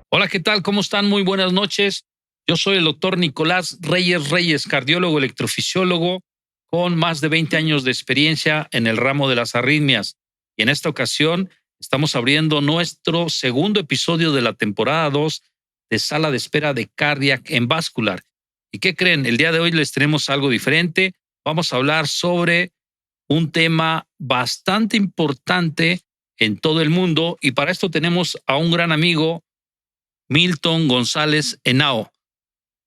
Hola, ¿qué tal? ¿Cómo están? Muy buenas noches. Yo soy el doctor Nicolás Reyes, cardiólogo electrofisiólogo con más de 20 años de experiencia en el ramo de las arritmias. Y en esta ocasión estamos abriendo nuestro segundo episodio de la temporada 2 de Sala de Espera de Cardiac en Vascular. ¿Y qué creen? El día de hoy les tenemos algo diferente. Vamos a hablar sobre un tema bastante importante en todo el mundo y para esto tenemos a un gran amigo, Milton González Henao.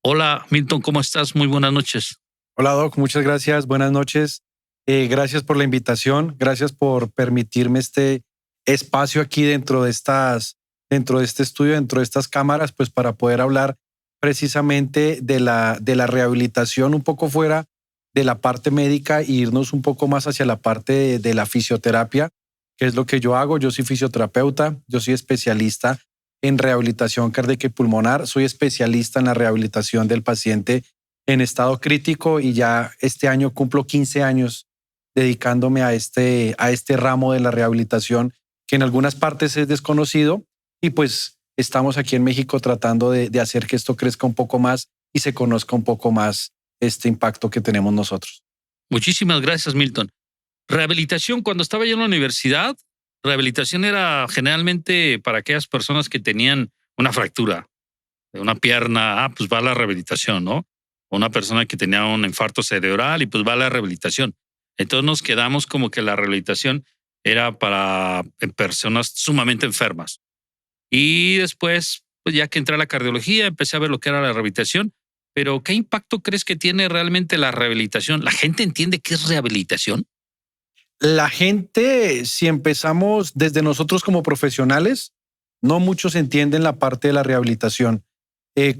Hola, Milton, ¿cómo estás? Muy buenas noches. Hola, Doc, muchas gracias. Buenas noches. Gracias por la invitación. Gracias por permitirme este espacio aquí dentro de este estudio, dentro de estas cámaras, pues para poder hablar precisamente de la rehabilitación un poco fuera de la parte médica e irnos un poco más hacia la parte de la fisioterapia, que es lo que yo hago. Yo soy fisioterapeuta, yo soy especialista en rehabilitación cardíaca y pulmonar, soy especialista en la rehabilitación del paciente en estado crítico y ya este año cumplo 15 años dedicándome a este ramo de la rehabilitación que en algunas partes es desconocido y pues estamos aquí en México tratando de hacer que esto crezca un poco más y se conozca un poco más este impacto que tenemos nosotros. Muchísimas gracias, Milton. Rehabilitación, cuando estaba yo en la universidad, rehabilitación era generalmente para aquellas personas que tenían una fractura de una pierna, pues va a la rehabilitación, ¿no? O una persona que tenía un infarto cerebral y pues va a la rehabilitación. Entonces nos quedamos como que la rehabilitación era para personas sumamente enfermas. Y después, pues ya que entré a la cardiología, empecé a ver lo que era la rehabilitación. Pero ¿qué impacto crees que tiene realmente la rehabilitación? ¿La gente entiende qué es rehabilitación? La gente, si empezamos desde nosotros como profesionales, no muchos entienden la parte de la rehabilitación.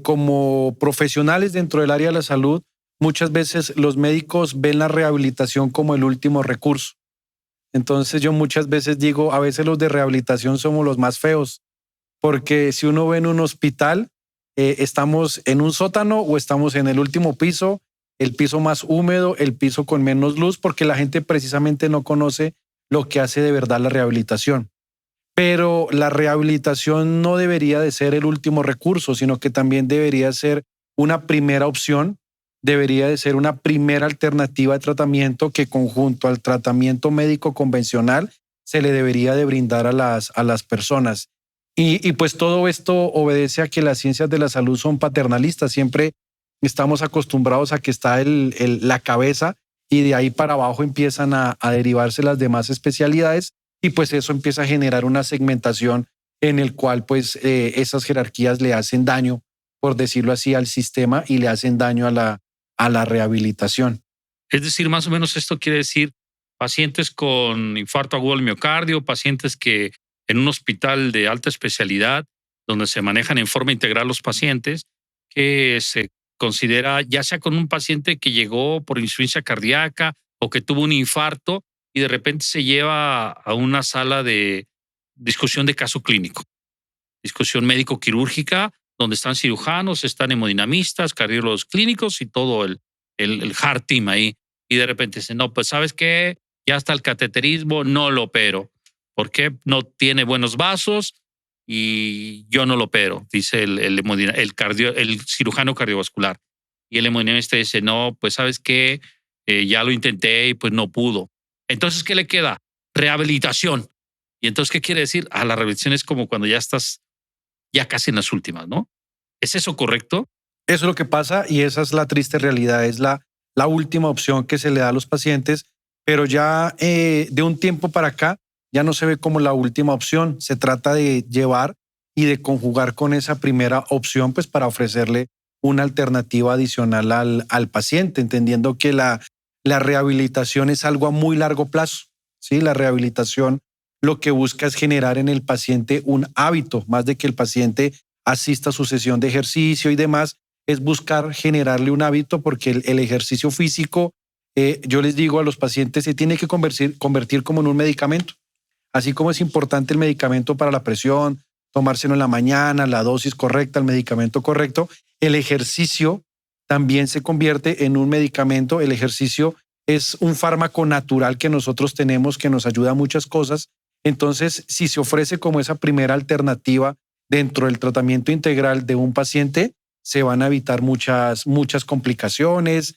Como profesionales dentro del área de la salud, muchas veces los médicos ven la rehabilitación como el último recurso. Entonces yo muchas veces digo, a veces los de rehabilitación somos los más feos, porque si uno ve en un hospital, estamos en un sótano o estamos en el último piso, el piso más húmedo, el piso con menos luz, porque la gente precisamente no conoce lo que hace de verdad la rehabilitación. Pero la rehabilitación no debería de ser el último recurso, sino que también debería ser una primera opción, debería de ser una primera alternativa de tratamiento que conjunto al tratamiento médico convencional se le debería de brindar a las personas. Y pues todo esto obedece a que las ciencias de la salud son paternalistas. Siempre estamos acostumbrados a que está la cabeza y de ahí para abajo empiezan a derivarse las demás especialidades y pues eso empieza a generar una segmentación en el cual pues esas jerarquías le hacen daño, por decirlo así, al sistema y le hacen daño a la rehabilitación. Es decir, más o menos esto quiere decir pacientes con infarto agudo del miocardio, pacientes que en un hospital de alta especialidad, donde se manejan en forma integral los pacientes, que se considera ya sea con un paciente que llegó por insuficiencia cardíaca o que tuvo un infarto y de repente se lleva a una sala de discusión de caso clínico, discusión médico-quirúrgica, donde están cirujanos, están hemodinamistas, cardiólogos clínicos y todo el hard team ahí. Y de repente dicen, no, pues ¿sabes qué? Ya está el cateterismo, no lo opero. ¿Por qué? No tiene buenos vasos y yo no lo opero, dice el cirujano cardiovascular. Y el hemodinamista dice, no, pues ¿sabes qué? Ya lo intenté y pues no pudo. Entonces, ¿qué le queda? Rehabilitación. ¿Y entonces qué quiere decir? La rehabilitación es como cuando ya estás ya casi en las últimas, ¿no? ¿Es eso correcto? Eso es lo que pasa y esa es la triste realidad, es la última opción que se le da a los pacientes, pero ya de un tiempo para acá ya no se ve como la última opción, se trata de llevar y de conjugar con esa primera opción pues para ofrecerle una alternativa adicional al paciente, entendiendo que la rehabilitación es algo a muy largo plazo, ¿sí? La rehabilitación lo que busca es generar en el paciente un hábito, más de que el paciente asista a su sesión de ejercicio y demás, es buscar generarle un hábito porque el ejercicio físico, yo les digo a los pacientes, se tiene que convertir como en un medicamento. Así como es importante el medicamento para la presión, tomárselo en la mañana, la dosis correcta, el medicamento correcto, el ejercicio también se convierte en un medicamento. El ejercicio es un fármaco natural que nosotros tenemos que nos ayuda a muchas cosas. Entonces, si se ofrece como esa primera alternativa dentro del tratamiento integral de un paciente, se van a evitar muchas complicaciones.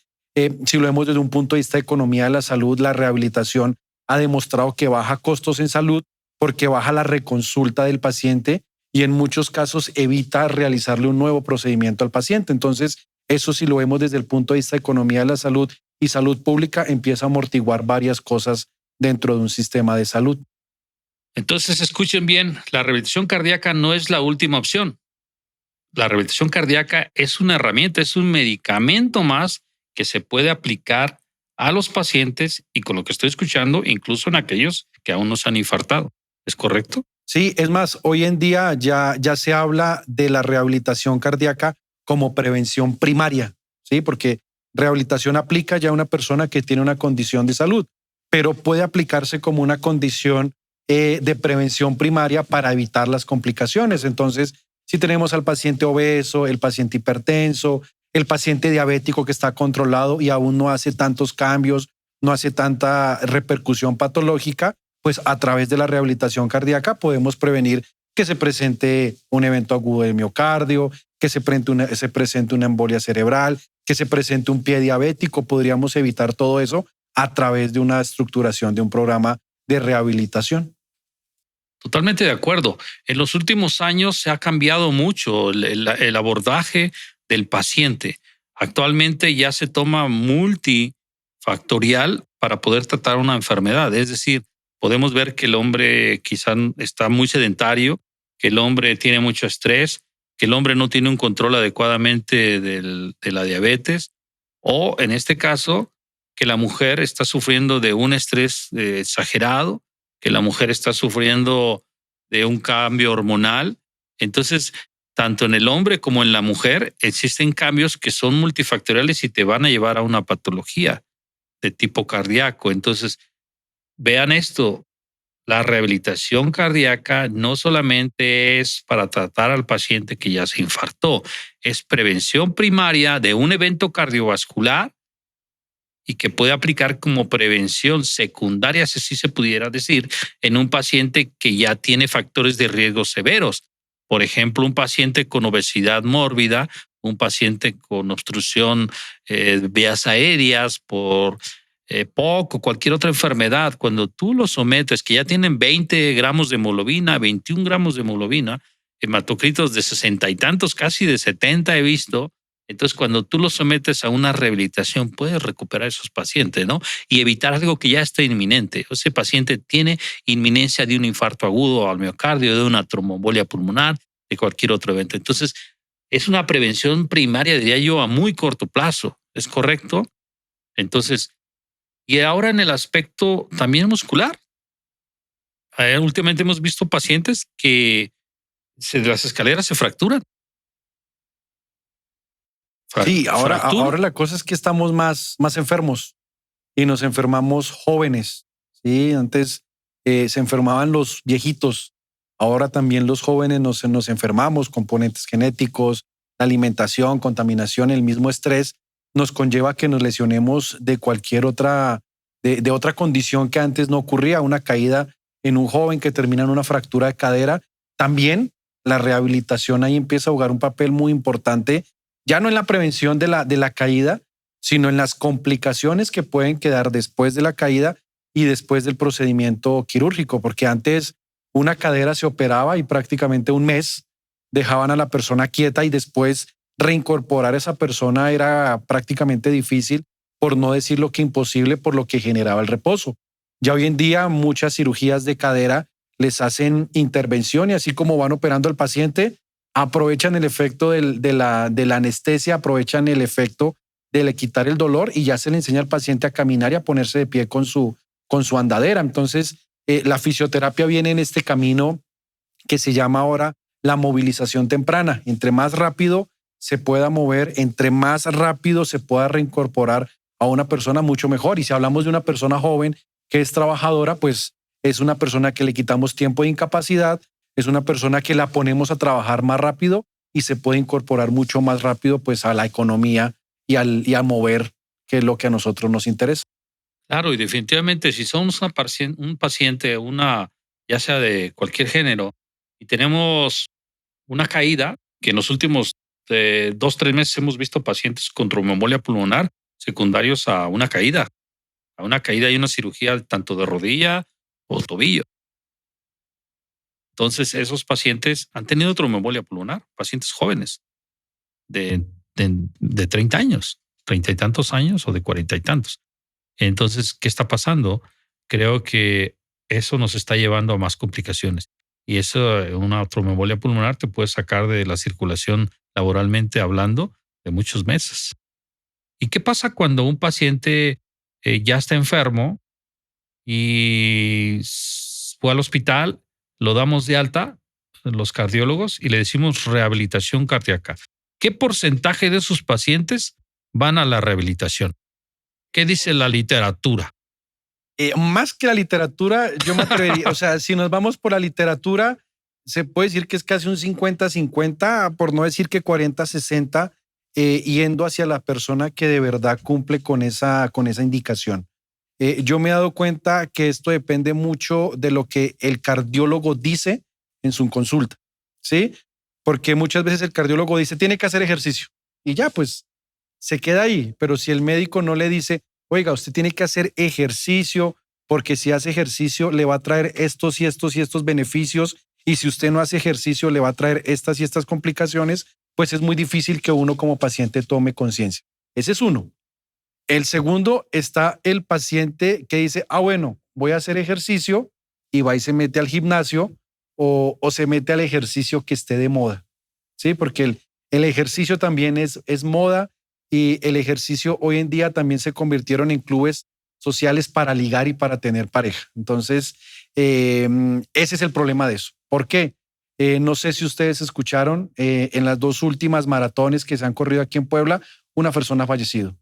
Si lo vemos desde un punto de vista de economía de la salud, la rehabilitación ha demostrado que baja costos en salud porque baja la reconsulta del paciente y en muchos casos evita realizarle un nuevo procedimiento al paciente. Entonces, eso si lo vemos desde el punto de vista de economía de la salud y salud pública, empieza a amortiguar varias cosas dentro de un sistema de salud. Entonces, escuchen bien, la rehabilitación cardíaca no es la última opción. La rehabilitación cardíaca es una herramienta, es un medicamento más que se puede aplicar a los pacientes y, con lo que estoy escuchando, incluso en aquellos que aún no se han infartado. ¿Es correcto? Sí, es más, hoy en día ya se habla de la rehabilitación cardíaca como prevención primaria, ¿sí? Porque rehabilitación aplica ya a una persona que tiene una condición de salud, pero puede aplicarse como una condición de prevención primaria para evitar las complicaciones. Entonces, si tenemos al paciente obeso, el paciente hipertenso, el paciente diabético que está controlado y aún no hace tantos cambios, no hace tanta repercusión patológica, pues a través de la rehabilitación cardíaca podemos prevenir que se presente un evento agudo de miocardio, que se presente una embolia cerebral, que se presente un pie diabético. Podríamos evitar todo eso a través de una estructuración de un programa de rehabilitación. Totalmente de acuerdo. En los últimos años se ha cambiado mucho el abordaje del paciente. Actualmente ya se toma multifactorial para poder tratar una enfermedad. Es decir, podemos ver que el hombre quizá está muy sedentario, que el hombre tiene mucho estrés, que el hombre no tiene un control adecuadamente de la diabetes, o en este caso, que la mujer está sufriendo de un estrés exagerado, que la mujer está sufriendo de un cambio hormonal. Entonces, tanto en el hombre como en la mujer existen cambios que son multifactoriales y te van a llevar a una patología de tipo cardíaco. Entonces, vean esto, la rehabilitación cardíaca no solamente es para tratar al paciente que ya se infartó, es prevención primaria de un evento cardiovascular y que puede aplicar como prevención secundaria, si así se pudiera decir, en un paciente que ya tiene factores de riesgo severos. Por ejemplo, un paciente con obesidad mórbida, un paciente con obstrucción de vías aéreas por POC o cualquier otra enfermedad. Cuando tú los sometes, que ya tienen 20 gramos de hemoglobina, 21 gramos de hemoglobina, hematocritos de 60 y tantos, casi de 70 he visto. Entonces, cuando tú los sometes a una rehabilitación, puedes recuperar a esos pacientes, ¿no? Y evitar algo que ya está inminente. Ese paciente tiene inminencia de un infarto agudo al miocardio, de una tromboembolia pulmonar, de cualquier otro evento. Entonces, es una prevención primaria, diría yo, a muy corto plazo. ¿Es correcto? Entonces, y ahora en el aspecto también muscular. Últimamente hemos visto pacientes que las escaleras se fracturan. Sí, ahora la cosa es que estamos más enfermos y nos enfermamos jóvenes. Sí, antes se enfermaban los viejitos. Ahora también los jóvenes nos enfermamos, componentes genéticos, la alimentación, contaminación, el mismo estrés nos conlleva que nos lesionemos de cualquier otra, de otra condición que antes no ocurría, una caída en un joven que termina en una fractura de cadera. También la rehabilitación ahí empieza a jugar un papel muy importante, ya no en la prevención de la caída, sino en las complicaciones que pueden quedar después de la caída y después del procedimiento quirúrgico, porque antes una cadera se operaba y prácticamente un mes dejaban a la persona quieta y después reincorporar a esa persona era prácticamente difícil, por no decir lo que imposible, por lo que generaba el reposo. Ya hoy en día muchas cirugías de cadera les hacen intervención y así como van operando al paciente, aprovechan el efecto de la anestesia, aprovechan el efecto de le quitar el dolor y ya se le enseña al paciente a caminar y a ponerse de pie con su andadera. Entonces, la fisioterapia viene en este camino que se llama ahora la movilización temprana. Entre más rápido se pueda mover, entre más rápido se pueda reincorporar a una persona, mucho mejor. Y si hablamos de una persona joven que es trabajadora, pues es una persona que le quitamos tiempo de incapacidad, es una persona que la ponemos a trabajar más rápido y se puede incorporar mucho más rápido pues a la economía y a mover, que es lo que a nosotros nos interesa. Claro, y definitivamente si somos un paciente, ya sea de cualquier género, y tenemos una caída, que en los últimos 2-3 meses hemos visto pacientes con tromboembolia pulmonar secundarios a una caída y una cirugía tanto de rodilla o tobillo. Entonces, esos pacientes han tenido tromboembolia pulmonar, pacientes jóvenes de 30 años, 30 y tantos años o de 40 y tantos. Entonces, ¿qué está pasando? Creo que eso nos está llevando a más complicaciones. Y eso, una tromboembolia pulmonar te puede sacar de la circulación laboralmente hablando de muchos meses. ¿Y qué pasa cuando un paciente ya está enfermo y fue al hospital, lo damos de alta, los cardiólogos, y le decimos rehabilitación cardíaca? ¿Qué porcentaje de esos pacientes van a la rehabilitación? ¿Qué dice la literatura? Más que la literatura, yo me atrevería, o sea, si nos vamos por la literatura, se puede decir que es casi un 50-50, por no decir que 40-60, yendo hacia la persona que de verdad cumple con esa indicación. Yo me he dado cuenta que esto depende mucho de lo que el cardiólogo dice en su consulta, ¿sí? Porque muchas veces el cardiólogo dice, tiene que hacer ejercicio y ya, pues se queda ahí. Pero si el médico no le dice, oiga, usted tiene que hacer ejercicio porque si hace ejercicio le va a traer estos y estos y estos beneficios, y si usted no hace ejercicio le va a traer estas y estas complicaciones, pues es muy difícil que uno como paciente tome conciencia. Ese es uno. El segundo está el paciente que dice, bueno, voy a hacer ejercicio, y va y se mete al gimnasio o se mete al ejercicio que esté de moda, ¿sí? Porque el ejercicio también es moda, y el ejercicio hoy en día también se convirtieron en clubes sociales para ligar y para tener pareja. Entonces, ese es el problema de eso. ¿Por qué? No sé si ustedes escucharon, en las 2 últimas maratones que se han corrido aquí en Puebla, una persona ha fallecido.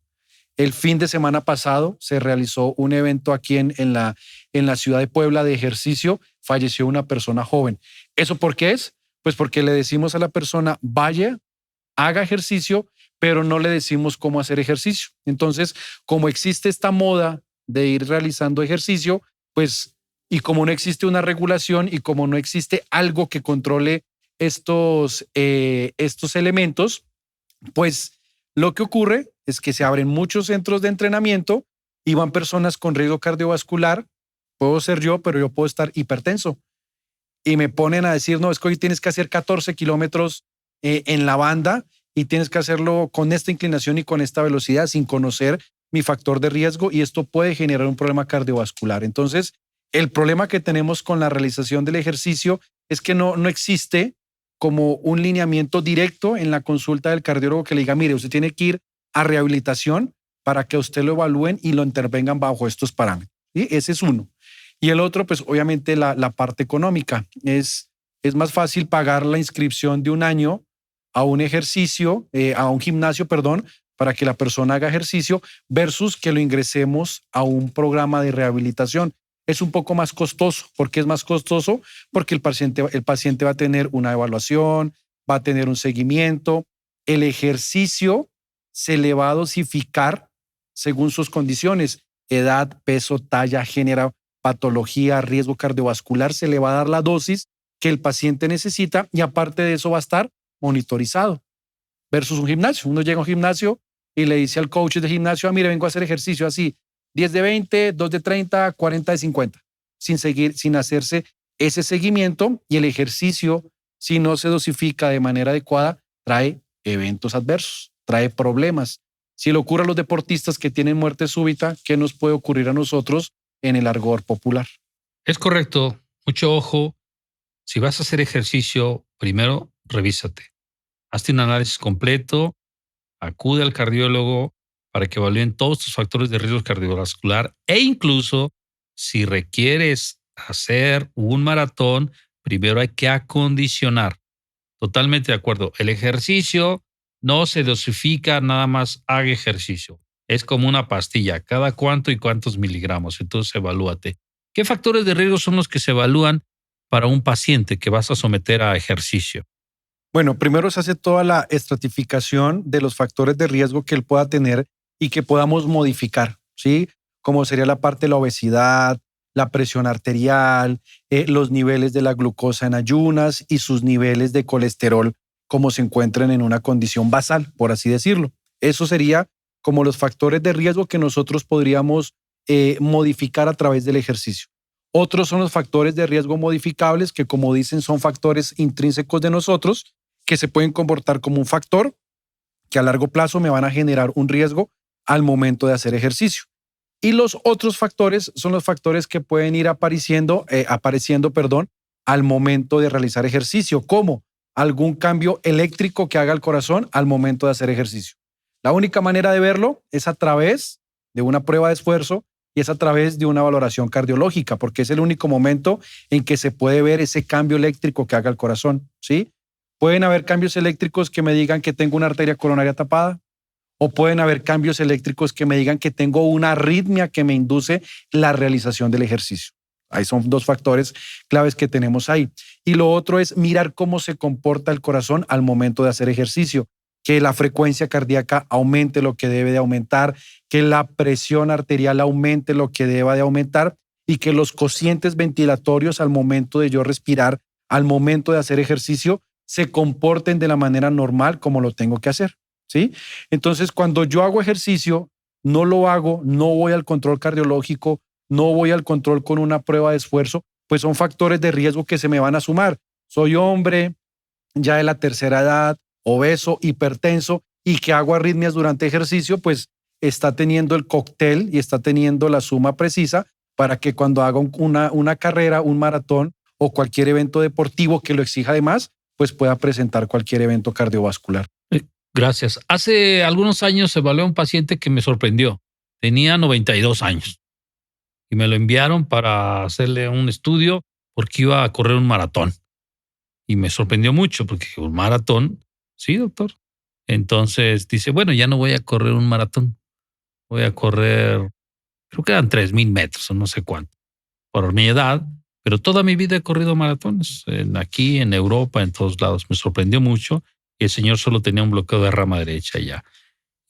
El fin de semana pasado se realizó un evento aquí en la ciudad de Puebla de ejercicio, falleció una persona joven. ¿Eso por qué es? Pues porque le decimos a la persona, vaya, haga ejercicio, pero no le decimos cómo hacer ejercicio. Entonces, como existe esta moda de ir realizando ejercicio, pues, y como no existe una regulación y como no existe algo que controle estos elementos, pues lo que ocurre es que se abren muchos centros de entrenamiento y van personas con riesgo cardiovascular. Puedo ser yo, pero yo puedo estar hipertenso. Y me ponen a decir, no, es que hoy tienes que hacer 14 kilómetros en la banda y tienes que hacerlo con esta inclinación y con esta velocidad sin conocer mi factor de riesgo, y esto puede generar un problema cardiovascular. Entonces, el problema que tenemos con la realización del ejercicio es que no existe como un lineamiento directo en la consulta del cardiólogo que le diga, mire, usted tiene que ir a rehabilitación para que usted lo evalúen y lo intervengan bajo estos parámetros. ¿Sí? Ese es uno. Y el otro, pues obviamente la parte económica. Es más fácil pagar la inscripción de un año a un ejercicio, a un gimnasio, perdón, para que la persona haga ejercicio, versus que lo ingresemos a un programa de rehabilitación. Es un poco más costoso. ¿Por qué es más costoso? Porque el paciente va a tener una evaluación, va a tener un seguimiento. El ejercicio se le va a dosificar según sus condiciones, edad, peso, talla, género, patología, riesgo cardiovascular. Se le va a dar la dosis que el paciente necesita, y aparte de eso va a estar monitorizado, versus un gimnasio. Uno llega a un gimnasio y le dice al coach de gimnasio, mire, vengo a hacer ejercicio así, 10 de 20, 2 de 30, 40 de 50, sin hacerse ese seguimiento. Y el ejercicio, si no se dosifica de manera adecuada, trae eventos adversos, trae problemas. Si le ocurre a los deportistas que tienen muerte súbita, ¿qué nos puede ocurrir a nosotros en el argot popular? Es correcto. Mucho ojo. Si vas a hacer ejercicio, primero revísate. Hazte un análisis completo, acude al cardiólogo para que evalúen todos tus factores de riesgo cardiovascular, e incluso si requieres hacer un maratón, primero hay que acondicionar. Totalmente de acuerdo. El ejercicio no se dosifica, nada más haga ejercicio. Es como una pastilla, cada cuánto y cuántos miligramos. Entonces evalúate. ¿Qué factores de riesgo son los que se evalúan para un paciente que vas a someter a ejercicio? Bueno, primero se hace toda la estratificación de los factores de riesgo que él pueda tener y que podamos modificar, ¿sí? Como sería la parte de la obesidad, la presión arterial, los niveles de la glucosa en ayunas y sus niveles de colesterol como se encuentran en una condición basal, por así decirlo. Eso sería como los factores de riesgo que nosotros podríamos modificar a través del ejercicio. Otros son los factores de riesgo modificables que, como dicen, son factores intrínsecos de nosotros que se pueden comportar como un factor que a largo plazo me van a generar un riesgo al momento de hacer ejercicio. Y los otros factores son los factores que pueden ir apareciendo, al momento de realizar ejercicio, como algún cambio eléctrico que haga el corazón al momento de hacer ejercicio. La única manera de verlo es a través de una prueba de esfuerzo y es a través de una valoración cardiológica, porque es el único momento en que se puede ver ese cambio eléctrico que haga el corazón, ¿sí? Pueden haber cambios eléctricos que me digan que tengo una arteria coronaria tapada, o pueden haber cambios eléctricos que me digan que tengo una arritmia que me induce la realización del ejercicio. Ahí son dos factores claves que tenemos ahí. Y lo otro es mirar cómo se comporta el corazón al momento de hacer ejercicio, que la frecuencia cardíaca aumente lo que debe de aumentar, que la presión arterial aumente lo que deba de aumentar y que los cocientes ventilatorios al momento de yo respirar, al momento de hacer ejercicio, se comporten de la manera normal como lo tengo que hacer, ¿sí? Entonces, cuando yo hago ejercicio, no voy al control cardiológico, no voy al control con una prueba de esfuerzo, pues son factores de riesgo que se me van a sumar. Soy hombre, ya de la tercera edad, obeso, hipertenso y que hago arritmias durante ejercicio, pues está teniendo el cóctel y está teniendo la suma precisa para que cuando haga una carrera, un maratón o cualquier evento deportivo que lo exija además, pues pueda presentar cualquier evento cardiovascular. Gracias. Hace algunos años evalué a un paciente que me sorprendió. Tenía 92 años y me lo enviaron para hacerle un estudio porque iba a correr un maratón. Y me sorprendió mucho porque un maratón, sí, doctor. Entonces dice, bueno, ya no voy a correr un maratón. Voy a correr, creo que eran 3,000 metros o no sé cuánto, por mi edad. Pero toda mi vida he corrido maratones, aquí, en Europa, en todos lados. Me sorprendió mucho y el señor solo tenía un bloqueo de rama derecha ya.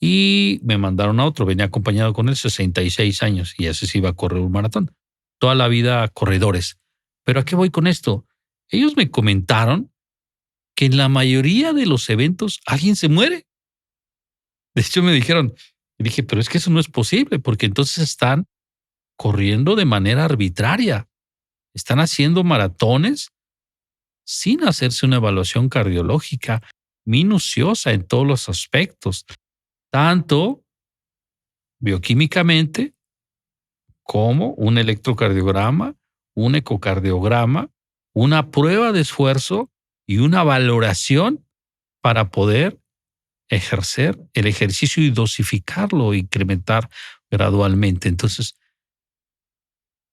Y me mandaron a otro, venía acompañado con él, 66 años, y ese sí iba a correr un maratón. Toda la vida corredores. Pero ¿a qué voy con esto? Ellos me comentaron que en la mayoría de los eventos alguien se muere. De hecho, me dijeron, y dije, pero es que eso no es posible, porque entonces están corriendo de manera arbitraria. Están haciendo maratones sin hacerse una evaluación cardiológica minuciosa en todos los aspectos, tanto bioquímicamente como un electrocardiograma, un ecocardiograma, una prueba de esfuerzo y una valoración para poder ejercer el ejercicio y dosificarlo, incrementar gradualmente. Entonces,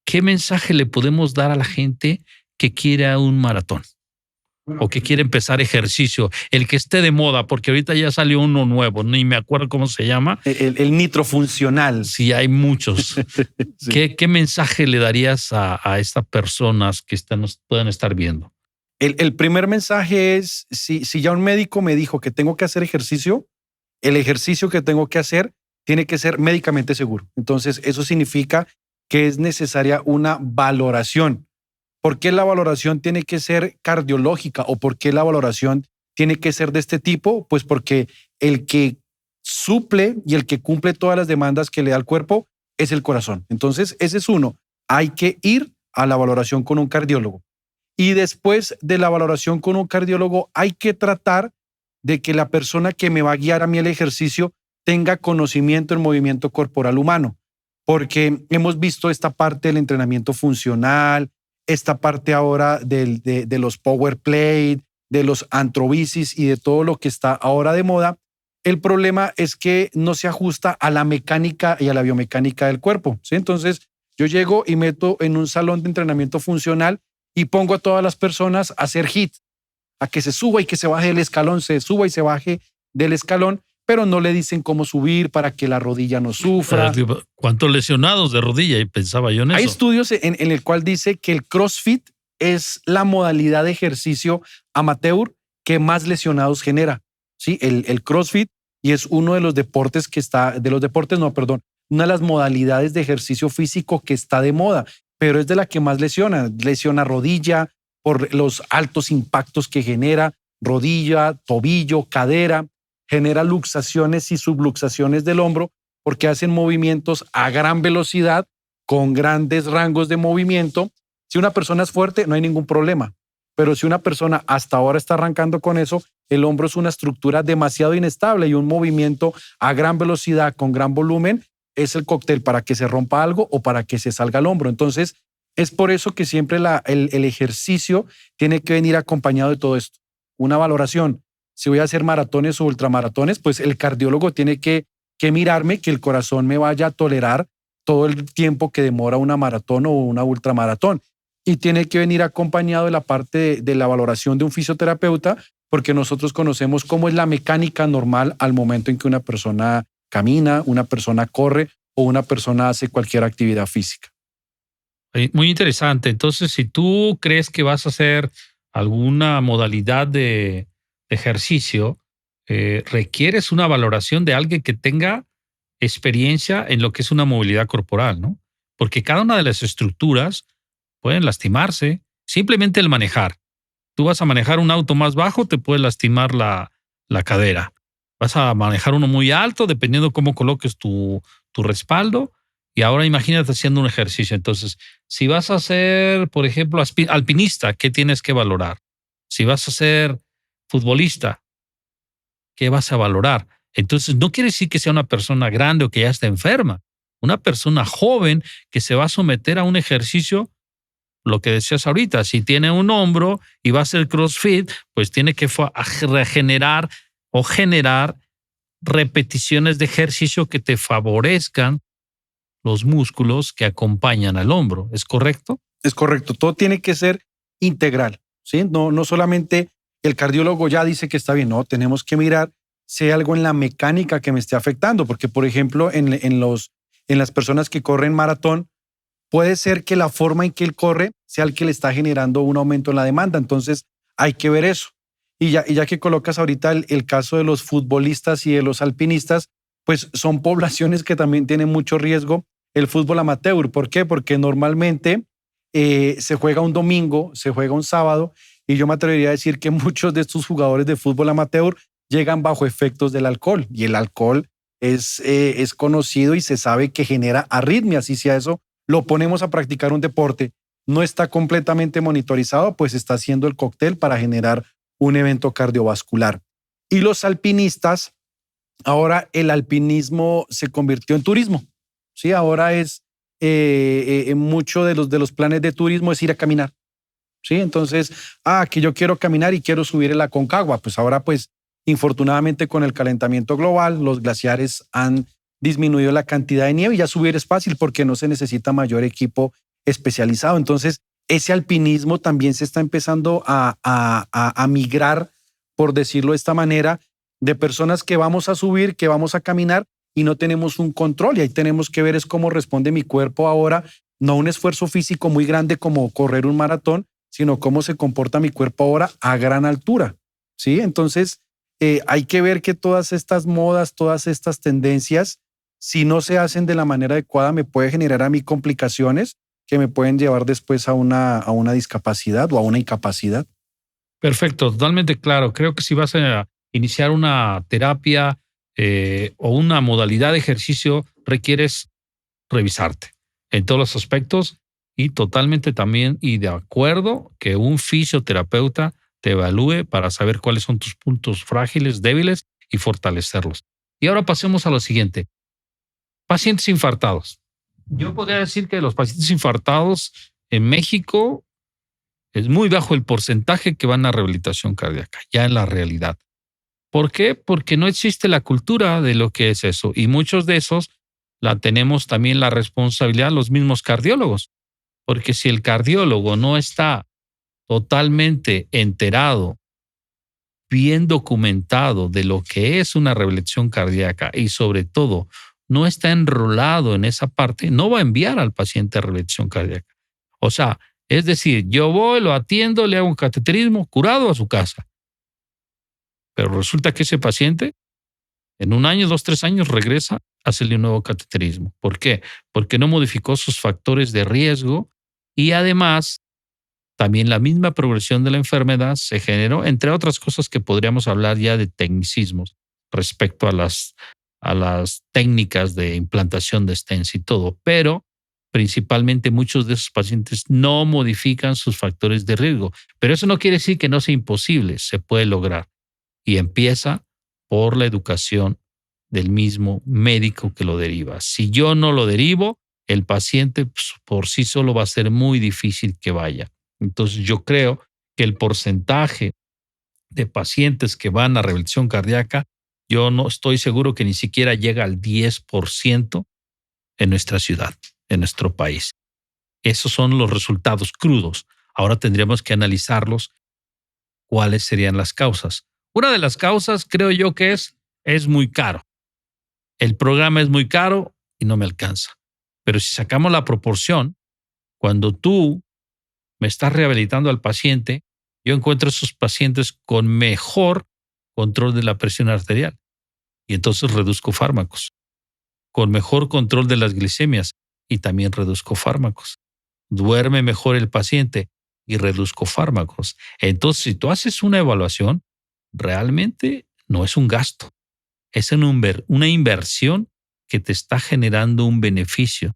¿qué mensaje le podemos dar a la gente que quiere un maratón o que quiere empezar ejercicio? El que esté de moda, porque ahorita ya salió uno nuevo, ni me acuerdo cómo se llama. El nitrofuncional. Sí, hay muchos. Sí. ¿Qué mensaje le darías a estas personas que nos puedan estar viendo? El primer mensaje es, si ya un médico me dijo que tengo que hacer ejercicio, el ejercicio que tengo que hacer tiene que ser médicamente seguro. Entonces, eso significa que es necesaria una valoración. ¿Por qué la valoración tiene que ser cardiológica o por qué la valoración tiene que ser de este tipo? Pues porque el que suple y el que cumple todas las demandas que le da el cuerpo es el corazón. Entonces, ese es uno. Hay que ir a la valoración con un cardiólogo. Y después de la valoración con un cardiólogo, hay que tratar de que la persona que me va a guiar a mí el ejercicio tenga conocimiento en movimiento corporal humano, porque hemos visto esta parte del entrenamiento funcional, esta parte ahora de los power plate, de los antrobicis y de todo lo que está ahora de moda. El problema es que no se ajusta a la mecánica y a la biomecánica del cuerpo, ¿sí? Entonces, yo llego y meto en un salón de entrenamiento funcional y pongo a todas las personas a hacer HIIT, a que se suba y que se baje del escalón, se suba y se baje del escalón, pero no le dicen cómo subir para que la rodilla no sufra. ¿Cuántos lesionados de rodilla? Y pensaba yo en eso. Hay estudios en el cual dice que el CrossFit es la modalidad de ejercicio amateur que más lesionados genera. Sí, el CrossFit, y es uno de los deportes una de las modalidades de ejercicio físico que está de moda. pero es de la que más lesiona. Lesiona rodilla por los altos impactos que genera, rodilla, tobillo, cadera, genera luxaciones y subluxaciones del hombro porque hacen movimientos a gran velocidad con grandes rangos de movimiento. Si una persona es fuerte, no hay ningún problema. Pero si una persona hasta ahora está arrancando con eso, el hombro es una estructura demasiado inestable y un movimiento a gran velocidad, con gran volumen, es el cóctel para que se rompa algo o para que se salga el hombro. Entonces, es por eso que siempre el ejercicio tiene que venir acompañado de todo esto. Una valoración. Si voy a hacer maratones o ultramaratones, pues el cardiólogo tiene que mirarme que el corazón me vaya a tolerar todo el tiempo que demora una maratón o una ultramaratón. Y tiene que venir acompañado de la parte de la valoración de un fisioterapeuta, porque nosotros conocemos cómo es la mecánica normal al momento en que una persona camina, una persona corre o una persona hace cualquier actividad física. Muy interesante. Entonces, si tú crees que vas a hacer alguna modalidad de ejercicio, requieres una valoración de alguien que tenga experiencia en lo que es una movilidad corporal, ¿no? Porque cada una de las estructuras pueden lastimarse. Simplemente el manejar. Tú vas a manejar un auto más bajo, te puede lastimar la cadera. Vas a manejar uno muy alto, dependiendo cómo coloques tu respaldo. Y ahora imagínate haciendo un ejercicio. Entonces, si vas a ser, por ejemplo, alpinista, ¿qué tienes que valorar? Si vas a ser futbolista, ¿qué vas a valorar? Entonces, no quiere decir que sea una persona grande o que ya está enferma. Una persona joven que se va a someter a un ejercicio, lo que decías ahorita, si tiene un hombro y va a hacer CrossFit, pues tiene que regenerar o generar repeticiones de ejercicio que te favorezcan los músculos que acompañan al hombro. ¿Es correcto? Es correcto. Todo tiene que ser integral, ¿sí? No solamente el cardiólogo ya dice que está bien, no, tenemos que mirar si hay algo en la mecánica que me esté afectando, porque por ejemplo en las personas que corren maratón, puede ser que la forma en que él corre sea el que le está generando un aumento en la demanda. Entonces hay que ver eso. Y ya que colocas ahorita el caso de los futbolistas y de los alpinistas, pues son poblaciones que también tienen mucho riesgo. El fútbol amateur, ¿por qué? Porque normalmente se juega un domingo, se juega un sábado, y yo me atrevería a decir que muchos de estos jugadores de fútbol amateur llegan bajo efectos del alcohol, y el alcohol es conocido y se sabe que genera arritmias, y si a eso lo ponemos a practicar un deporte, no está completamente monitorizado, pues está haciendo el cóctel para generar un evento cardiovascular. Y los alpinistas, ahora el alpinismo se convirtió en turismo. Sí, ahora es mucho de los planes de turismo es ir a caminar. Sí, entonces, que yo quiero caminar y quiero subir el Aconcagua. Pues ahora, pues, infortunadamente con el calentamiento global, los glaciares han disminuido la cantidad de nieve y ya subir es fácil porque no se necesita mayor equipo especializado. Entonces, ese alpinismo también se está empezando a migrar, por decirlo de esta manera, de personas que vamos a subir, que vamos a caminar y no tenemos un control. Y ahí tenemos que ver es cómo responde mi cuerpo ahora, no un esfuerzo físico muy grande como correr un maratón, sino cómo se comporta mi cuerpo ahora a gran altura. ¿Sí? Entonces, hay que ver que todas estas modas, todas estas tendencias, si no se hacen de la manera adecuada, me puede generar a mí complicaciones que me pueden llevar después a una discapacidad o a una incapacidad. Perfecto, totalmente claro. Creo que si vas a iniciar una terapia o una modalidad de ejercicio, requieres revisarte en todos los aspectos y totalmente también y de acuerdo que un fisioterapeuta te evalúe para saber cuáles son tus puntos frágiles, débiles y fortalecerlos. Y ahora pasemos a lo siguiente. Pacientes infartados. Yo podría decir que los pacientes infartados en México es muy bajo el porcentaje que van a rehabilitación cardíaca, ya en la realidad. ¿Por qué? Porque no existe la cultura de lo que es eso. Y muchos de esos la tenemos también la responsabilidad los mismos cardiólogos. Porque si el cardiólogo no está totalmente enterado, bien documentado de lo que es una rehabilitación cardíaca y sobre todo no está enrolado en esa parte, no va a enviar al paciente a rehabilitación cardíaca. O sea, es decir, yo voy, lo atiendo, le hago un cateterismo, curado a su casa. Pero resulta que ese paciente en 1 año, 2, 3 años regresa a hacerle un nuevo cateterismo. ¿Por qué? Porque no modificó sus factores de riesgo Y además, también la misma progresión de la enfermedad se generó, entre otras cosas que podríamos hablar ya de tecnicismos respecto a las técnicas de implantación de stents y todo, pero principalmente muchos de esos pacientes no modifican sus factores de riesgo. Pero eso no quiere decir que no sea imposible, se puede lograr. Y empieza por la educación del mismo médico que lo deriva. Si yo no lo derivo, el paciente pues, por sí solo va a ser muy difícil que vaya. Entonces yo creo que el porcentaje de pacientes que van a rehabilitación cardíaca, yo no estoy seguro que ni siquiera llega al 10% en nuestra ciudad, en nuestro país. Esos son los resultados crudos. Ahora tendríamos que analizarlos, cuáles serían las causas. Una de las causas creo yo que es muy caro. El programa es muy caro y no me alcanza. Pero si sacamos la proporción, cuando tú me estás rehabilitando al paciente, yo encuentro esos pacientes con mejor control de la presión arterial y entonces reduzco fármacos, con mejor control de las glicemias y también reduzco fármacos. Duerme mejor el paciente y reduzco fármacos. Entonces, si tú haces una evaluación, realmente no es un gasto, es una inversión que te está generando un beneficio,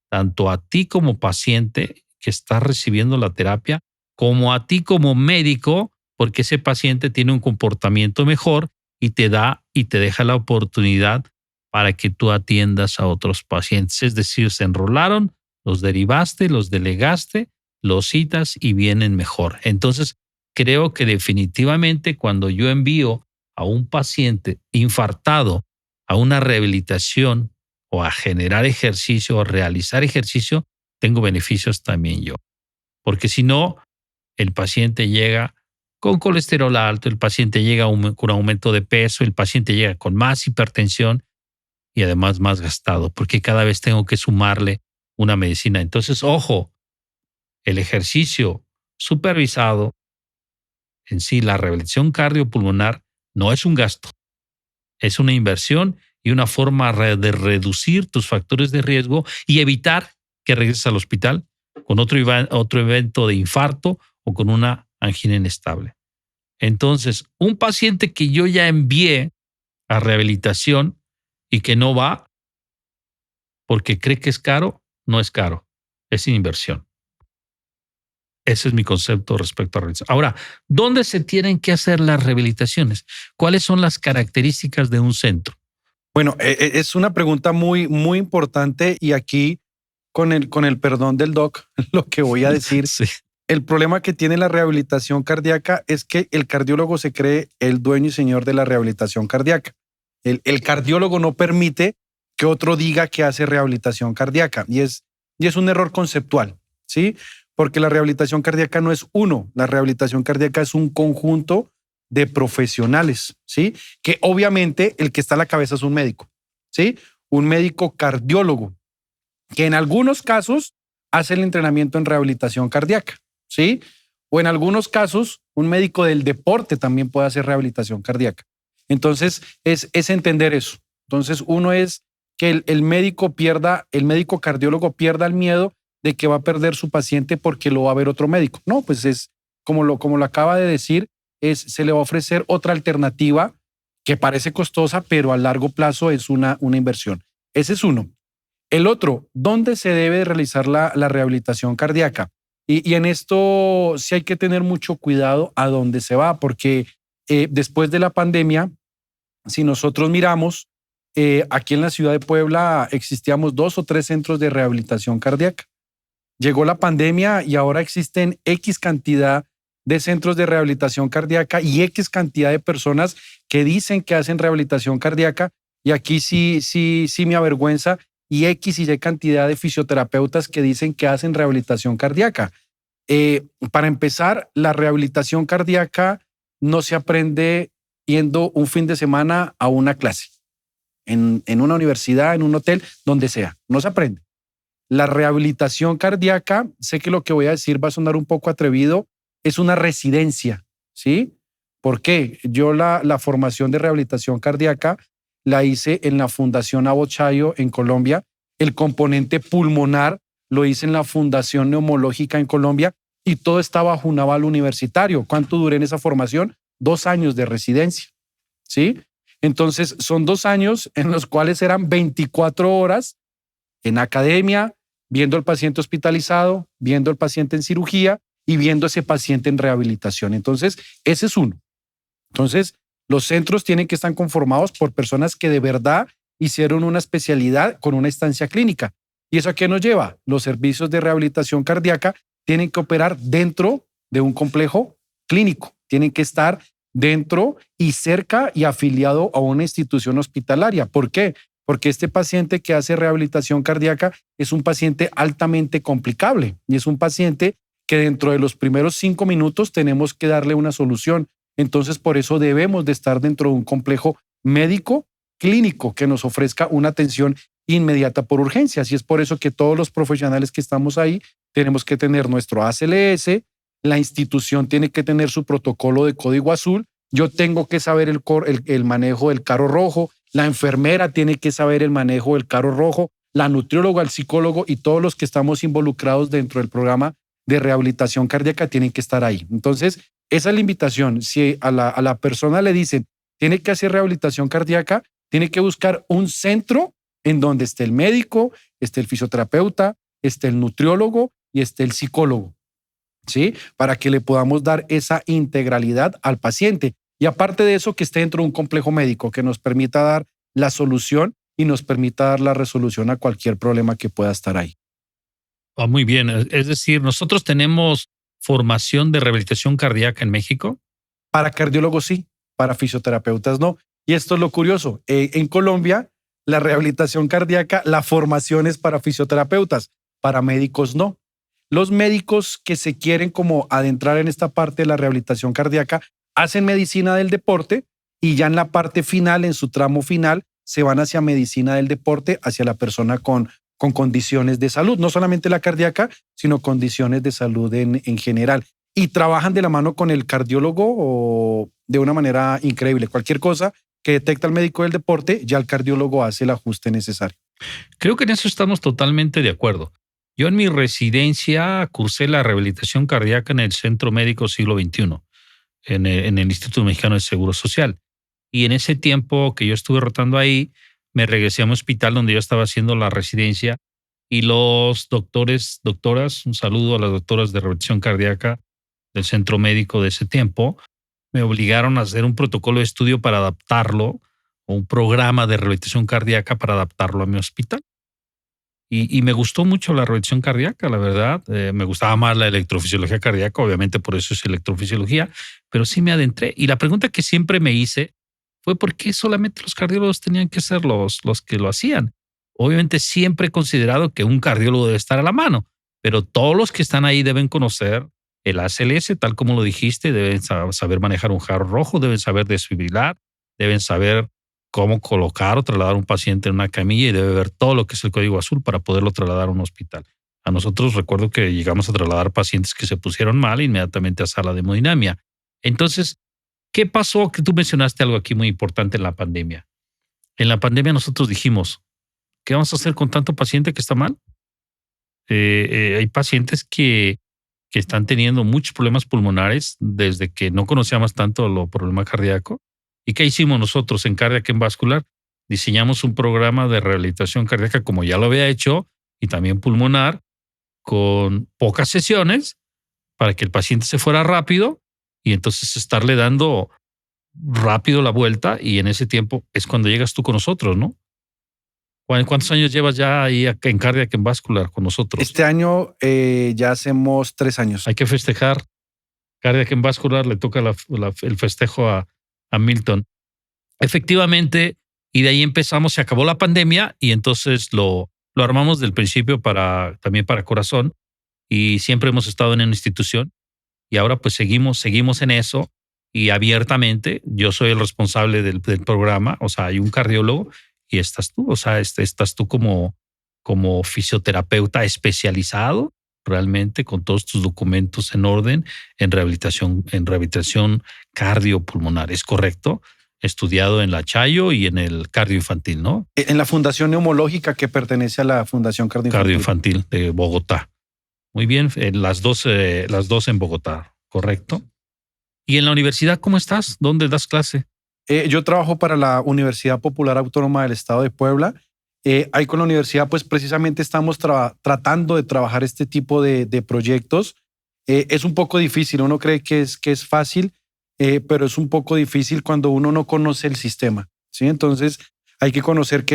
tanto a ti como paciente que estás recibiendo la terapia, como a ti como médico, porque ese paciente tiene un comportamiento mejor y te deja la oportunidad para que tú atiendas a otros pacientes. Es decir, se enrolaron, los derivaste, los delegaste, los citas y vienen mejor. Entonces, creo que definitivamente cuando yo envío a un paciente infartado a una rehabilitación o a generar ejercicio o a realizar ejercicio, tengo beneficios también yo. Porque si no, el paciente llega con colesterol alto, el paciente llega con aumento de peso, el paciente llega con más hipertensión y además más gastado, porque cada vez tengo que sumarle una medicina. Entonces, ojo, el ejercicio supervisado en sí, la rehabilitación cardiopulmonar no es un gasto, es una inversión y una forma de reducir tus factores de riesgo y evitar que regreses al hospital con otro evento de infarto o con una angina inestable. Entonces, un paciente que yo ya envié a rehabilitación y que no va porque cree que es caro, no es caro, es inversión. Ese es mi concepto respecto a rehabilitación. Ahora, ¿dónde se tienen que hacer las rehabilitaciones? ¿Cuáles son las características de un centro? Bueno, es una pregunta muy, muy importante y aquí, con el perdón del doc, lo que voy a decir, Sí. el problema que tiene la rehabilitación cardíaca es que el cardiólogo se cree el dueño y señor de la rehabilitación cardíaca. El cardiólogo no permite que otro diga que hace rehabilitación cardíaca y es un error conceptual, ¿sí? Porque la rehabilitación cardíaca no es uno, la rehabilitación cardíaca es un conjunto de profesionales, ¿sí? Que obviamente el que está a la cabeza es un médico, ¿sí? Un médico cardiólogo, que en algunos casos hace el entrenamiento en rehabilitación cardíaca, ¿sí? O en algunos casos, un médico del deporte también puede hacer rehabilitación cardíaca. Entonces, es entender eso. Entonces, uno es que el médico cardiólogo pierda el miedo de que va a perder su paciente porque lo va a ver otro médico. No, pues es como lo acaba de decir, se le va a ofrecer otra alternativa que parece costosa, pero a largo plazo es una inversión. Ese es uno. El otro, ¿dónde se debe realizar la rehabilitación cardíaca? Y en esto sí hay que tener mucho cuidado a dónde se va, porque después de la pandemia, si nosotros miramos, aquí en la ciudad de Puebla existíamos 2 o 3 centros de rehabilitación cardíaca. Llegó la pandemia y ahora existen X cantidad de centros de rehabilitación cardíaca y X cantidad de personas que dicen que hacen rehabilitación cardíaca. Y aquí sí me avergüenza. Y X y Y cantidad de fisioterapeutas que dicen que hacen rehabilitación cardíaca. Para empezar, la rehabilitación cardíaca no se aprende yendo un fin de semana a una clase, en una universidad, en un hotel, donde sea. No se aprende. La rehabilitación cardíaca, sé que lo que voy a decir va a sonar un poco atrevido, es una residencia, ¿sí? ¿Por qué? Yo la formación de rehabilitación cardíaca la hice en la Fundación Abbot Chayo en Colombia. El componente pulmonar lo hice en la Fundación Neumológica en Colombia y todo está bajo un aval universitario. ¿Cuánto duré en esa formación? 2 años de residencia, ¿sí? Entonces, son 2 años en los cuales eran 24 horas en academia, viendo al paciente hospitalizado, viendo al paciente en cirugía y viendo a ese paciente en rehabilitación. Entonces, ese es uno. Entonces, los centros tienen que estar conformados por personas que de verdad hicieron una especialidad con una estancia clínica. ¿Y eso a qué nos lleva? Los servicios de rehabilitación cardíaca tienen que operar dentro de un complejo clínico. Tienen que estar dentro y cerca y afiliado a una institución hospitalaria. ¿Por qué? Porque este paciente que hace rehabilitación cardíaca es un paciente altamente complicable y es un paciente que dentro de los primeros 5 minutos tenemos que darle una solución. Entonces, por eso debemos de estar dentro de un complejo médico clínico que nos ofrezca una atención inmediata por urgencias. Y es por eso que todos los profesionales que estamos ahí tenemos que tener nuestro ACLS, la institución tiene que tener su protocolo de código azul, yo tengo que saber el manejo del carro rojo, la enfermera tiene que saber el manejo del carro rojo, la nutrióloga, el psicólogo y todos los que estamos involucrados dentro del programa de rehabilitación cardíaca tienen que estar ahí. Entonces, esa es la invitación. Si a la persona le dicen, tiene que hacer rehabilitación cardíaca, tiene que buscar un centro en donde esté el médico, esté el fisioterapeuta, esté el nutriólogo y esté el psicólogo, ¿sí? Para que le podamos dar esa integralidad al paciente. Y aparte de eso, que esté dentro de un complejo médico que nos permita dar la solución y nos permita dar la resolución a cualquier problema que pueda estar ahí. Muy bien. Es decir, nosotros tenemos formación de rehabilitación cardíaca en México. Para cardiólogos sí, para fisioterapeutas no. Y esto es lo curioso. En Colombia, la rehabilitación cardíaca, la formación es para fisioterapeutas, para médicos no. Los médicos que se quieren como adentrar en esta parte de la rehabilitación cardíaca hacen medicina del deporte y ya en la parte final, en su tramo final, se van hacia medicina del deporte, hacia la persona con condiciones de salud, no solamente la cardíaca, sino condiciones de salud en general. Y trabajan de la mano con el cardiólogo o de una manera increíble. Cualquier cosa que detecta el médico del deporte, ya el cardiólogo hace el ajuste necesario. Creo que en eso estamos totalmente de acuerdo. Yo en mi residencia cursé la rehabilitación cardíaca en el Centro Médico Siglo XXI, en el Instituto Mexicano de Seguro Social. Y en ese tiempo que yo estuve rotando ahí, me regresé a un hospital donde yo estaba haciendo la residencia y los doctores, doctoras, un saludo a las doctoras de rehabilitación cardíaca del centro médico de ese tiempo, me obligaron a hacer un protocolo de estudio para adaptarlo, o un programa de rehabilitación cardíaca para adaptarlo a mi hospital. Y me gustó mucho la rehabilitación cardíaca, la verdad. Me gustaba más la electrofisiología cardíaca, obviamente por eso es electrofisiología, pero sí me adentré. Y la pregunta que siempre me hice fue por qué solamente los cardiólogos tenían que ser los que lo hacían. Obviamente siempre he considerado que un cardiólogo debe estar a la mano, pero todos los que están ahí deben conocer el ACLS, tal como lo dijiste, deben saber manejar un jarro rojo, deben saber desfibrilar, deben saber cómo colocar o trasladar a un paciente en una camilla y debe ver todo lo que es el código azul para poderlo trasladar a un hospital. A nosotros recuerdo que llegamos a trasladar pacientes que se pusieron mal inmediatamente a sala de hemodinamia. Entonces, ¿qué pasó? Que tú mencionaste algo aquí muy importante en la pandemia. En la pandemia nosotros dijimos, ¿qué vamos a hacer con tanto paciente que está mal? Hay pacientes que están teniendo muchos problemas pulmonares desde que no conocíamos tanto los problemas cardíacos. ¿Y qué hicimos nosotros en Cardiac and Vascular? Diseñamos un programa de rehabilitación cardíaca como ya lo había hecho y también pulmonar con pocas sesiones para que el paciente se fuera rápido y entonces estarle dando rápido la vuelta y en ese tiempo es cuando llegas tú con nosotros, ¿no? ¿Cuántos años llevas ya ahí en Cardiac and Vascular con nosotros? Este año ya hacemos 3 años. Hay que festejar. Cardiac and Vascular le toca el festejo a Milton. Efectivamente, y de ahí empezamos, se acabó la pandemia y entonces lo armamos del principio también para corazón y siempre hemos estado en una institución y ahora pues seguimos en eso y abiertamente yo soy el responsable del programa, o sea, hay un cardiólogo y estás tú, o sea, estás tú como fisioterapeuta especializado realmente con todos tus documentos en orden en rehabilitación cardiopulmonar. ¿Es correcto? estudiado en la Chayo y en el cardio infantil, ¿no? En la Fundación Neumológica que pertenece a la Fundación Cardio Infantil de Bogotá. Muy bien, las dos en Bogotá, ¿correcto? ¿Y en la universidad cómo estás? ¿Dónde das clase? Yo trabajo para la Universidad Popular Autónoma del Estado de Puebla. Ahí con la universidad, pues precisamente estamos tratando de trabajar este tipo de proyectos. Es un poco difícil, uno cree que es fácil, pero es un poco difícil cuando uno no conoce el sistema, ¿sí? Entonces hay que conocer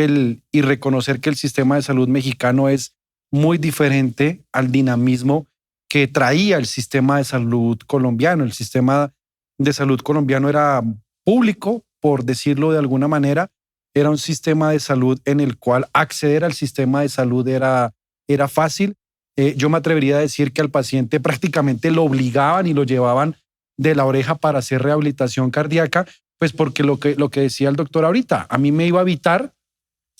y reconocer que el sistema de salud mexicano es muy diferente al dinamismo que traía el sistema de salud colombiano. El sistema de salud colombiano era público, por decirlo de alguna manera. Era un sistema de salud en el cual acceder al sistema de salud era fácil. Yo me atrevería a decir que al paciente prácticamente lo obligaban y lo llevaban de la oreja para hacer rehabilitación cardíaca, pues porque lo que decía el doctor ahorita, a mí me iba a evitar